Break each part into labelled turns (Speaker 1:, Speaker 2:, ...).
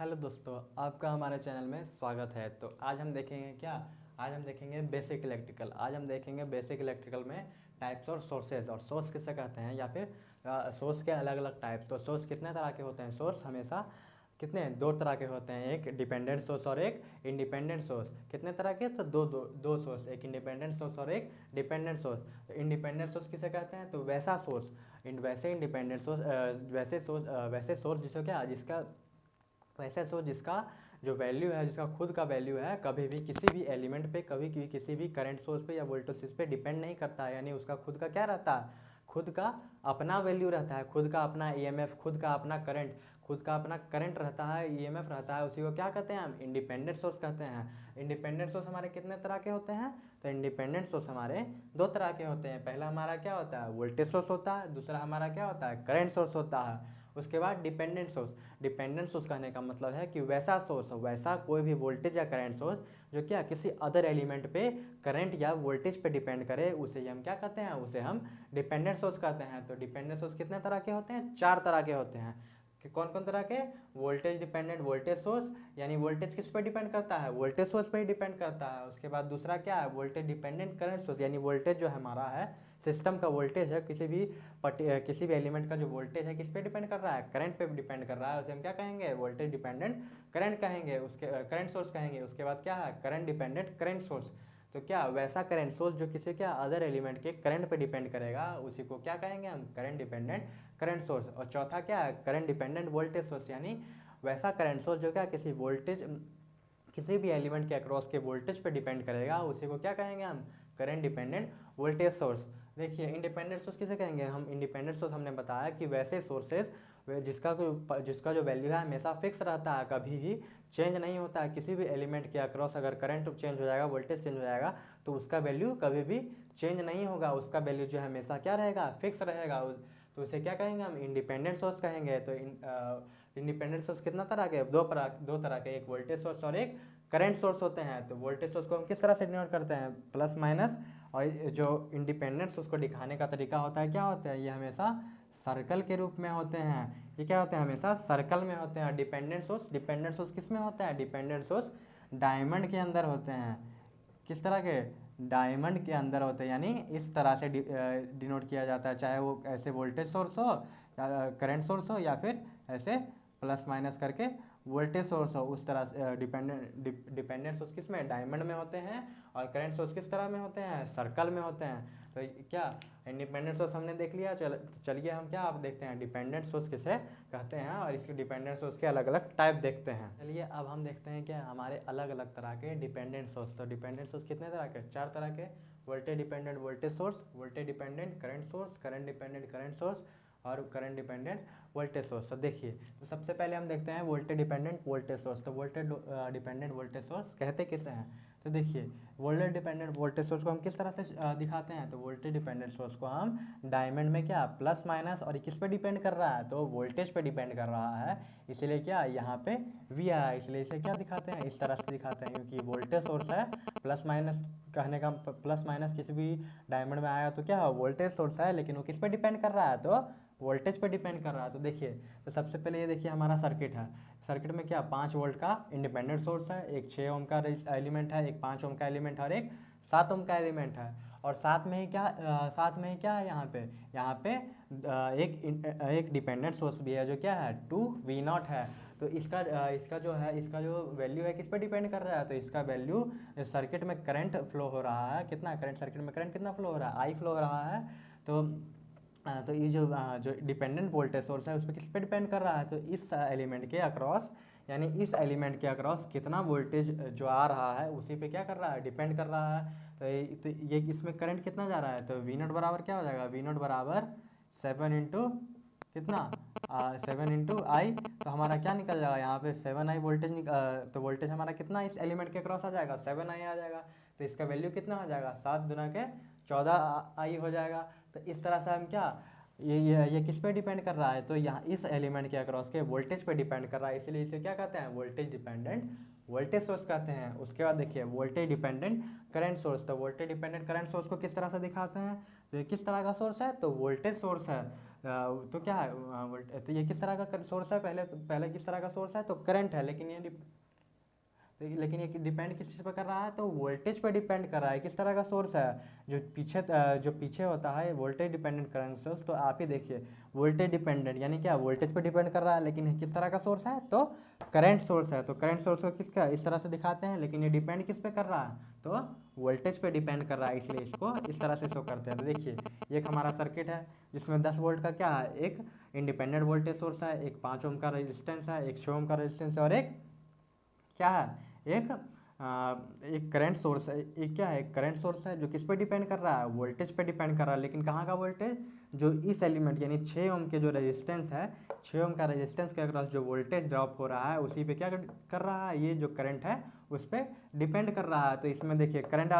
Speaker 1: Hello दोस्तों, आपका हमारे चैनल में स्वागत है। तो आज हम देखेंगे क्या। आज हम देखेंगे बेसिक इलेक्ट्रिकल। आज हम देखेंगे बेसिक इलेक्ट्रिकल में टाइप्स और सोर्सेज, और सोर्स किसे कहते हैं या फिर सोर्स के अलग अलग टाइप्स। तो सोर्स कितने तरह के होते हैं? सोर्स हमेशा कितने दो तरह के होते हैं, एक डिपेंडेंट सोर्स और एक इंडिपेंडेंट सोर्स। कितने तरह के? तो दो सोर्स, एक इंडिपेंडेंट सोर्स और एक डिपेंडेंट सोर्स। तो इंडिपेंडेंट सोर्स किसे कहते हैं? तो वैसा सोर्स, वैसे इंडिपेंडेंट सोर्स, वैसे सोर्स जिसको क्या, जिसका वैसे सोर्स जिसका जो वैल्यू है, जिसका खुद का वैल्यू है, कभी भी किसी भी एलिमेंट पे, कभी भी किसी भी करंट सोर्स पे या वोल्टेज सोर्स पे डिपेंड नहीं करता है। यानी उसका खुद का क्या रहता है? खुद का अपना वैल्यू रहता है, खुद का अपना ईएमएफ, खुद का अपना करंट, खुद का अपना करंट रहता है, ईएमएफ रहता है। उसी को क्या कहते हैं? हम इंडिपेंडेंट सोर्स कहते हैं। इंडिपेंडेंट सोर्स हमारे कितने तरह के होते हैं? तो इंडिपेंडेंट सोर्स हमारे दो तरह के होते हैं। पहला हमारा क्या होता है? वोल्टेज सोर्स होता है। दूसरा हमारा क्या होता है? करंट सोर्स होता है। उसके बाद डिपेंडेंट सोर्स। डिपेंडेंट सोर्स कहने का मतलब है कि वैसा सोर्स, वैसा कोई भी वोल्टेज या करंट सोर्स जो क्या किसी अदर एलिमेंट पे करंट या वोल्टेज पे डिपेंड करे, उसे हम क्या कहते हैं? उसे हम डिपेंडेंट सोर्स कहते हैं। तो डिपेंडेंट सोर्स कितने तरह के होते हैं? चार तरह के होते हैं। कि कौन कौन तरह के? वोल्टेज डिपेंडेंट वोल्टेज सोर्स, यानी वोल्टेज किस पर डिपेंड करता है? वोल्टेज सोर्स पर ही डिपेंड करता है। उसके बाद दूसरा क्या है? वोल्टेज डिपेंडेंट करंट सोर्स, यानी वोल्टेज जो हमारा है, सिस्टम का वोल्टेज है, किसी भी एलिमेंट का जो वोल्टेज है किस पे डिपेंड कर रहा है? करंट पे डिपेंड कर रहा है। उसे हम क्या कहेंगे? वोल्टेज डिपेंडेंट करंट कहेंगे। उसके करंट सोर्स कहेंगे। उसके बाद क्या है? Current dependent current source. तो क्या वैसा करंट सोर्स जो किसी क्या अदर एलिमेंट के करंट पे डिपेंड करेगा, उसी को क्या कहेंगे हम? Current dependent current source. और चौथा क्या है? करंट डिपेंडेंट वोल्टेज सोर्स, यानी वैसा करंट सोर्स जो क्या किसी भी एलिमेंट के अक्रॉस के वोल्टेज पे डिपेंड करेगा, उसी को क्या कहेंगे हम? Current dependent voltage source. देखिए, इंडिपेंडेंट सोर्स किसे कहेंगे हम? इंडिपेंडेंट सोर्स हमने बताया कि वैसे सोर्सेज जिसका जो वैल्यू है हमेशा फिक्स रहता है, कभी भी चेंज नहीं होता है। किसी भी एलिमेंट के अक्रॉस अगर करंट चेंज हो जाएगा, वोल्टेज चेंज हो जाएगा, तो उसका वैल्यू कभी भी चेंज नहीं होगा। उसका वैल्यू जो है हमेशा क्या रहेगा? फिक्स रहेगा। तो उसे क्या कहेंगे हम? इंडिपेंडेंट सोर्स कहेंगे। तो इंडिपेंडेंट सोर्स कितना तरह के? दो तरह के, एक वोल्टेज सोर्स और एक करंट सोर्स होते हैं। तो वोल्टेज सोर्स को हम किस तरह से डिनोट करते हैं? Plus minus. और जो इंडिपेंडेंट सोर्स को दिखाने का तरीका होता है, क्या होता है? ये हमेशा सर्कल के रूप में होते हैं। ये क्या होते हैं? हमेशा सर्कल में होते हैं। डिपेंडेंट सोर्स किस में होता है? डिपेंडेंट सोर्स डायमंड के अंदर होते हैं। किस तरह के? डायमंड के अंदर होते हैं। यानी इस तरह से डिनोट किया जाता है, चाहे वो ऐसे वोल्टेज सोर्स हो या करंट सोर्स हो, या फिर ऐसे प्लस माइनस करके वोल्टेज सोर्स हो। उस तरह से डिपेंडेंट सोर्स किस में? डायमंड में होते हैं। और करंट सोर्स किस तरह में होते हैं? सर्कल में होते हैं। तो क्या इंडिपेंडेंट सोर्स हमने देख लिया। चलिए हम क्या आप देखते हैं डिपेंडेंट सोर्स किसे कहते हैं, और इसके डिपेंडेंट सोर्स के अलग अलग टाइप देखते हैं। चलिए अब हम देखते हैं क्या हमारे अलग अलग तरह के डिपेंडेंट सोर्स। तो डिपेंडेंट सोर्स कितने तरह के? चार तरह के। Voltage dependent voltage source, voltage dependent current source, current dependent current source, और करंट डिपेंडेंट वोल्टेज सोर्स। तो देखिए, तो सबसे पहले हम देखते हैं वोल्टेज डिपेंडेंट वोल्टेज सोर्स। तो वोल्टेज डिपेंडेंट वोल्टेज सोर्स कहते किसे हैं? तो देखिए, वोल्टेज डिपेंडेंट वोल्टेज सोर्स को हम किस तरह से दिखाते हैं? तो वोल्टेज डिपेंडेंट सोर्स को हम डायमंड में क्या प्लस माइनस, और किस पे डिपेंड कर रहा है? तो वोल्टेज पे डिपेंड कर रहा है। इसलिए क्या यहाँ पे वी आया, इसलिए इसे क्या दिखाते हैं? इस तरह से दिखाते हैं, क्योंकि वोल्टेज सोर्स है। प्लस माइनस कहने का प्लस माइनस किसी भी डायमंड में आया तो क्या वोल्टेज सोर्स है, लेकिन वो किस पे डिपेंड कर रहा है? तो वोल्टेज पे डिपेंड कर रहा है। तो देखिए, तो सबसे पहले ये देखिए हमारा सर्किट है। सर्किट में क्या 5 वोल्ट का इंडिपेंडेंट सोर्स है, एक 6 ओम का एलिमेंट है, एक 5 ओम का एलिमेंट है, और एक 7 ओम का एलिमेंट है। और साथ में ही क्या है यहाँ पे एक डिपेंडेंट सोर्स भी है, जो क्या है 2V0 है। तो इसका जो वैल्यू है किस पे डिपेंड कर रहा है? तो इसका वैल्यू सर्किट में करंट फ्लो हो रहा है, कितना करंट सर्किट में करंट कितना फ्लो हो रहा है? आई फ्लो हो रहा है। तो ये जो डिपेंडेंट वोल्टेज सोर्स है उस पर किस पे डिपेंड कर रहा है? तो इस एलिमेंट के अक्रॉस, यानी इस एलिमेंट के अक्रॉस कितना वोल्टेज जो आ रहा है उसी पे क्या कर रहा है? डिपेंड कर रहा है। तो ये इसमें करंट कितना जा रहा है? तो V0 बराबर क्या हो जाएगा? V0 बराबर 7 इंटू कितना 7 इंटू आई। तो हमारा क्या निकल जाएगा यहाँ पे? 7I voltage. तो वोल्टेज हमारा कितना इस एलिमेंट के अक्रॉस आ जाएगा? 7I आ जाएगा। तो इसका वैल्यू कितना हो जाएगा? 7 दुना के 14I हो जाएगा। तो इस तरह से हम क्या ये किस पे डिपेंड कर रहा है? तो यहाँ इस एलिमेंट के अक्रॉस के वोल्टेज पे डिपेंड कर रहा है, इसलिए इसे क्या कहते हैं? वोल्टेज डिपेंडेंट वोल्टेज सोर्स कहते हैं। उसके बाद देखिए वोल्टेज डिपेंडेंट करंट सोर्स। तो वोल्टेज डिपेंडेंट करंट सोर्स को किस तरह से दिखाते हैं? तो ये किस तरह का सोर्स है? तो वोल्टेज सोर्स है। तो क्या है तो ये किस तरह का सोर्स है, पहले किस तरह का सोर्स है, तो करंट है, लेकिन ये डिपेंड किस चीज़ पर कर रहा है, तो वोल्टेज पर डिपेंड कर रहा है। किस तरह का सोर्स है, जो पीछे होता है वोल्टेज डिपेंडेंट करंट सोर्स, तो आप ही देखिए वोल्टेज डिपेंडेंट यानी क्या वोल्टेज पर डिपेंड कर रहा है, लेकिन किस तरह का सोर्स है, तो करंट सोर्स है। तो करंट सोर्स को किसका इस तरह से दिखाते हैं, लेकिन ये डिपेंड किस पे कर रहा है, तो वोल्टेज पे डिपेंड कर रहा है, इसलिए इसको इस तरह से शो करते हैं। तो देखिए एक हमारा सर्किट है जिसमें 10 वोल्ट का क्या है, एक इंडिपेंडेंट वोल्टेज सोर्स है, एक 5 ओम का रेजिस्टेंस है, एक 6 ओम का रेजिस्टेंस है, और एक क्या है, एक एक करंट सोर्स है। एक क्या है, करंट सोर्स है जो किस पे डिपेंड कर रहा है, वोल्टेज पे डिपेंड कर रहा है, लेकिन कहाँ का वोल्टेज, जो इस एलिमेंट यानी 6 ओम के जो रेजिस्टेंस है, 6 ओम का रेजिस्टेंस के अक्रॉस जो वोल्टेज ड्रॉप हो रहा है उसी पे क्या कर रहा है, ये जो करंट है उस पर डिपेंड कर रहा है। तो इसमें देखिए करंट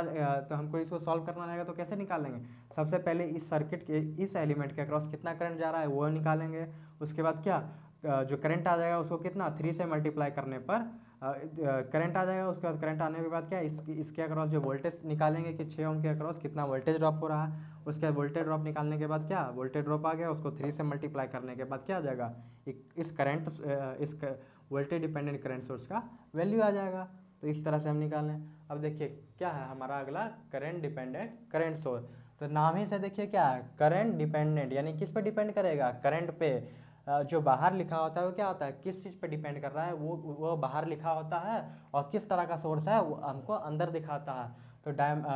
Speaker 1: तो हमको इसको सॉल्व करना रहेगा, तो कैसे निकालेंगे, सबसे पहले इस सर्किट के इस एलिमेंट के अक्रॉस कितना करंट जा रहा है वो निकालेंगे। उसके बाद क्या जो करंट आ जाएगा उसको कितना 3 से मल्टीप्लाई करने पर करंट आ जाएगा। उसके बाद करंट आने के बाद क्या इसके अक्रॉस जो वोल्टेज निकालेंगे कि 6 ओम के अक्रॉस कितना वोल्टेज ड्रॉप हो रहा है। उसके बाद वोल्टेज ड्रॉप निकालने के बाद क्या वोल्टेज ड्रॉप आ गया, उसको 3 से मल्टीप्लाई करने के बाद क्या आ जाएगा, इस वोल्टेज डिपेंडेंट करंट सोर्स का वैल्यू आ जाएगा। तो इस तरह से हम निकाल लें। अब देखिए क्या है हमारा अगला, करंट डिपेंडेंट करंट सोर्स। तो नाम ही से देखिए क्या है, करंट डिपेंडेंट यानी किस पे डिपेंड करेगा, करंट पे। जो बाहर लिखा होता है वो क्या होता है, किस चीज़ पे डिपेंड कर रहा है, वो बाहर लिखा होता है, और किस तरह का सोर्स है वो हमको अंदर दिखाता है। तो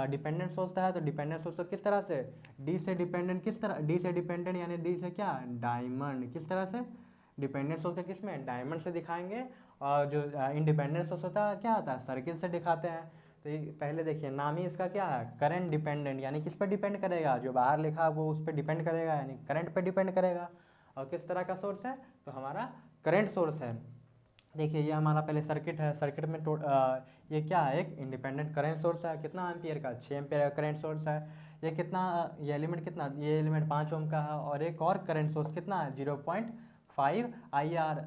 Speaker 1: डिपेंडेंट सोर्स है, तो डिपेंडेंट सोर्स को किस तरह से, डी से डिपेंडेंट, किस तरह डी से डिपेंडेंट यानी डी से क्या, डायमंड, किस तरह से डिपेंडेंट सोर्स का किस में, डायमंड से दिखाएंगे। और जो इंडिपेंडेंट सोर्स होता है क्या होता है, सर्किल से दिखाते हैं। तो ये पहले देखिए नाम ही इसका क्या है, करंट डिपेंडेंट यानी किस पर डिपेंड करेगा, जो बाहर लिखा वो उस पर डिपेंड करेगा यानी करंट पर डिपेंड करेगा। और किस तरह का सोर्स है, तो हमारा करंट सोर्स है। देखिए ये हमारा पहले सर्किट है, सर्किट में ये क्या है, एक इंडिपेंडेंट करंट सोर्स है, कितना एम्पियर का, 6 एम्पियर का करंट सोर्स है। ये कितना, ये एलिमेंट कितना, ये एलिमेंट 5 ओम का है, और एक और करंट सोर्स कितना है 0.5 आई आर,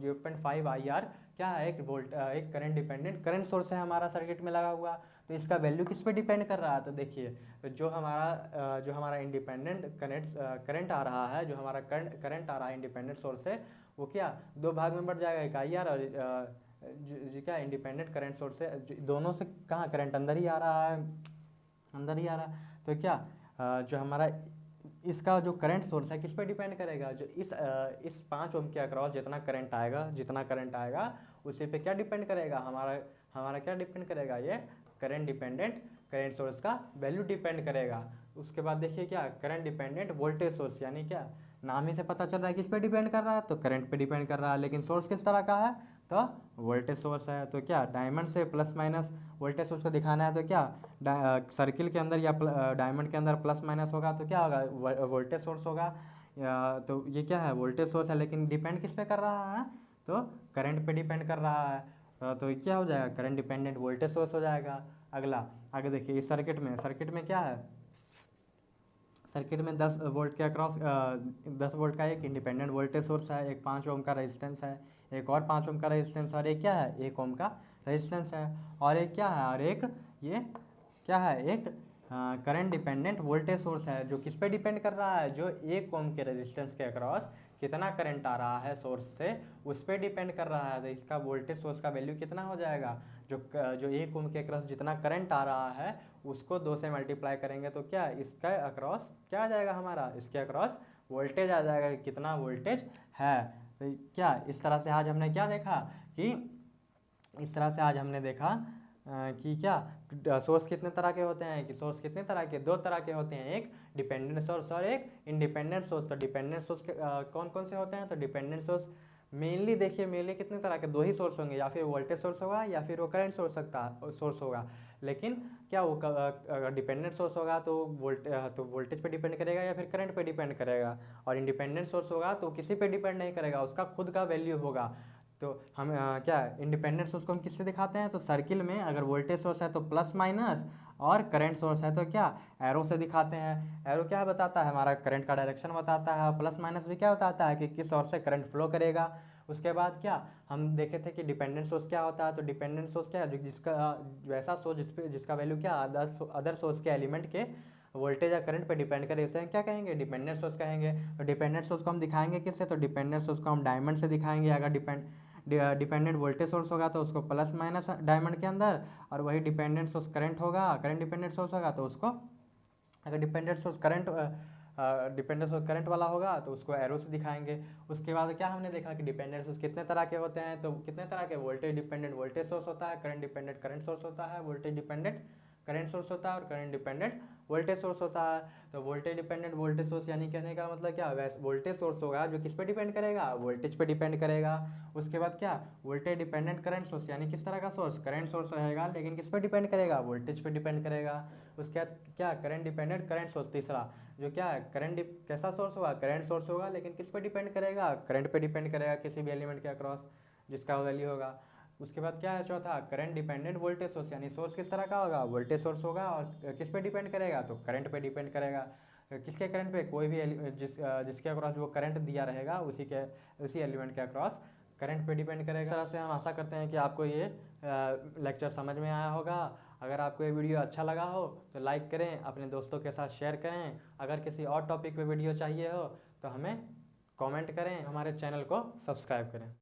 Speaker 1: 0.5 आई आर क्या है, एक करंट डिपेंडेंट करंट सोर्स है हमारा सर्किट में लगा हुआ। तो इसका वैल्यू किस पे डिपेंड कर रहा है, तो देखिए जो हमारा इंडिपेंडेंट करंट आ रहा है, जो हमारा करंट आ रहा है इंडिपेंडेंट सोर्स से, वो क्या दो भाग में बढ़ जाएगा, एक आई आर और जो क्या इंडिपेंडेंट करंट सोर्स से दोनों से कहाँ करंट अंदर ही आ रहा है, अंदर ही आ रहा है। तो क्या जो हमारा इसका जो करंट सोर्स है किस पे डिपेंड करेगा, जो इस 5 ओम के अक्रॉस जितना करंट आएगा उसी पे क्या डिपेंड करेगा, हमारा क्या डिपेंड करेगा, ये करंट डिपेंडेंट करंट सोर्स का वैल्यू डिपेंड करेगा। उसके बाद देखिए क्या करंट डिपेंडेंट वोल्टेज सोर्स, यानी क्या नाम ही से पता चल रहा है किस पे डिपेंड कर रहा है, तो करंट पे डिपेंड कर रहा है, लेकिन सोर्स किस तरह का है, तो वोल्टेज सोर्स है। तो क्या डायमंड से प्लस माइनस वोल्टेज सोर्स को दिखाना है, तो क्या सर्किल के अंदर या डायमंड के अंदर प्लस माइनस होगा तो क्या होगा, वोल्टेज सोर्स होगा। तो ये क्या है वोल्टेज सोर्स है, लेकिन डिपेंड किस पे कर रहा है, तो करंट पे डिपेंड कर रहा है। तो ये क्या हो जाएगा, करंट डिपेंडेंट वोल्टेज सोर्स हो जाएगा। अगला आगे देखिए इस सर्किट में क्या है, सर्किट में 10 वोल्ट के अक्रॉस 10 वोल्ट का एक इंडिपेंडेंट वोल्टेज सोर्स है, एक 5 ओम का रेजिस्टेंस है, एक और 5 ओम का रेजिस्टेंस, और एक क्या है 1 ओम का रेजिस्टेंस है, और एक क्या है, और एक ये क्या है, एक करंट डिपेंडेंट वोल्टेज सोर्स है, जो किस पे डिपेंड कर रहा है, जो 1 ओम के रेजिस्टेंस के अक्रॉस कितना करंट आ रहा है सोर्स से उस पर डिपेंड कर रहा है। तो इसका वोल्टेज सोर्स का वैल्यू कितना हो जाएगा, जो 1 ओम के अक्रॉस जितना करंट आ रहा है उसको 2 से मल्टीप्लाई करेंगे, तो क्या इसका अक्रॉस क्या आ जाएगा, हमारा इसके अक्रॉस वोल्टेज आ जाएगा, कितना वोल्टेज है। तो क्या इस तरह से आज हमने क्या देखा कि इस तरह से आज हमने देखा कि क्या सोर्स कितने तरह के होते हैं, कि सोर्स कितने तरह के, दो तरह के होते हैं, एक डिपेंडेंट सोर्स और एक इंडिपेंडेंट सोर्स। तो डिपेंडेंट सोर्स कौन कौन से होते हैं, तो डिपेंडेंट सोर्स मेनली देखिए मेनली कितने तरह के, दो ही सोर्स होंगे, या फिर वोल्टेज सोर्स होगा या फिर वो करंट सोर्स होगा। लेकिन क्या वो डिपेंडेंट सोर्स होगा तो वोल्टेज पे डिपेंड करेगा या फिर करंट पे डिपेंड करेगा, और इंडिपेंडेंट सोर्स होगा तो किसी पे डिपेंड नहीं करेगा, उसका खुद का वैल्यू होगा। तो हम क्या इंडिपेंडेंट सोर्स को हम किससे दिखाते हैं, तो सर्किल में अगर वोल्टेज सोर्स है तो प्लस माइनस, और करंट सोर्स है तो क्या एरो से दिखाते हैं। एरो क्या बताता है, हमारा करंट का डायरेक्शन बताता है, प्लस माइनस भी क्या बताता है कि किस ओर से करंट फ्लो करेगा। उसके बाद क्या हम देखे थे कि डिपेंडेंट सोर्स क्या होता है, तो डिपेंडेंट सोर्स क्या है, जिसका वैसा सोर्स जिसका वैल्यू क्या अदर सोर्स के एलिमेंट के वोल्टेज या करंट पे डिपेंड करे इसे क्या कहेंगे, डिपेंडेंट सोर्स कहेंगे। तो डिपेंडेंट सोर्स को हम दिखाएंगे किससे, तो डिपेंडेंट सोर्स को हम डायमंड से दिखाएंगे। अगर डिपेंडेंट वोल्टेज सोर्स होगा तो उसको प्लस माइनस डायमंड के अंदर, और वही डिपेंडेंट सोर्स करंट होगा, करंट डिपेंडेंट सोर्स होगा तो उसको, अगर डिपेंडेंट सोर्स करंट वाला होगा तो उसको एरो से दिखाएंगे। उसके बाद क्या हमने देखा कि डिपेंडेंट सोर्स कितने तरह के होते हैं, तो कितने तरह के, वोल्टेज डिपेंडेंट वोल्टेज सोर्स होता है, करंट डिपेंडेंट करंट सोर्स होता है, वोल्टेज डिपेंडेंट करंट सोर्स होता है, और करंट डिपेंडेंट वोल्टेज सोर्स होता है। तो वोल्टेज डिपेंडेंट वोल्टेज सोर्स यानी कहने का मतलब क्या, वोल्टेज सोर्स होगा जो किस पे डिपेंड करेगा, वोल्टेज पे डिपेंड करेगा। उसके बाद क्या, वोल्टेज डिपेंडेंट करंट सोर्स यानी किस तरह का सोर्स, करंट सोर्स रहेगा, लेकिन किस पे डिपेंड करेगा, वोल्टेज पे डिपेंड करेगा। उसके बाद क्या, करंट डिपेंडेंट करंट सोर्स तीसरा, जो क्या है कैसा सोर्स होगा, करंट सोर्स होगा, लेकिन किस पे डिपेंड करेगा, करंट पे डिपेंड करेगा, किसी भी एलिमेंट के अक्रॉस जिसका वैल्यू होगा। उसके बाद क्या है चौथा, करंट डिपेंडेंट वोल्टेज सोर्स, यानी सोर्स किस तरह का होगा, वोल्टेज सोर्स होगा, और किस पे डिपेंड करेगा, तो करंट पे डिपेंड करेगा। किसके करंट पे, कोई भी जिसके अक्रॉस जो करंट दिया रहेगा उसी एलिमेंट के अक्रॉस करंट पे डिपेंड करेगा। इस तरह से हम आशा करते हैं कि आपको ये लेक्चर समझ में आया होगा। अगर आपको ये वीडियो अच्छा लगा हो तो लाइक करें, अपने दोस्तों के साथ शेयर करें। अगर किसी और टॉपिक पे वीडियो चाहिए हो तो हमें कमेंट करें, हमारे चैनल को सब्सक्राइब करें।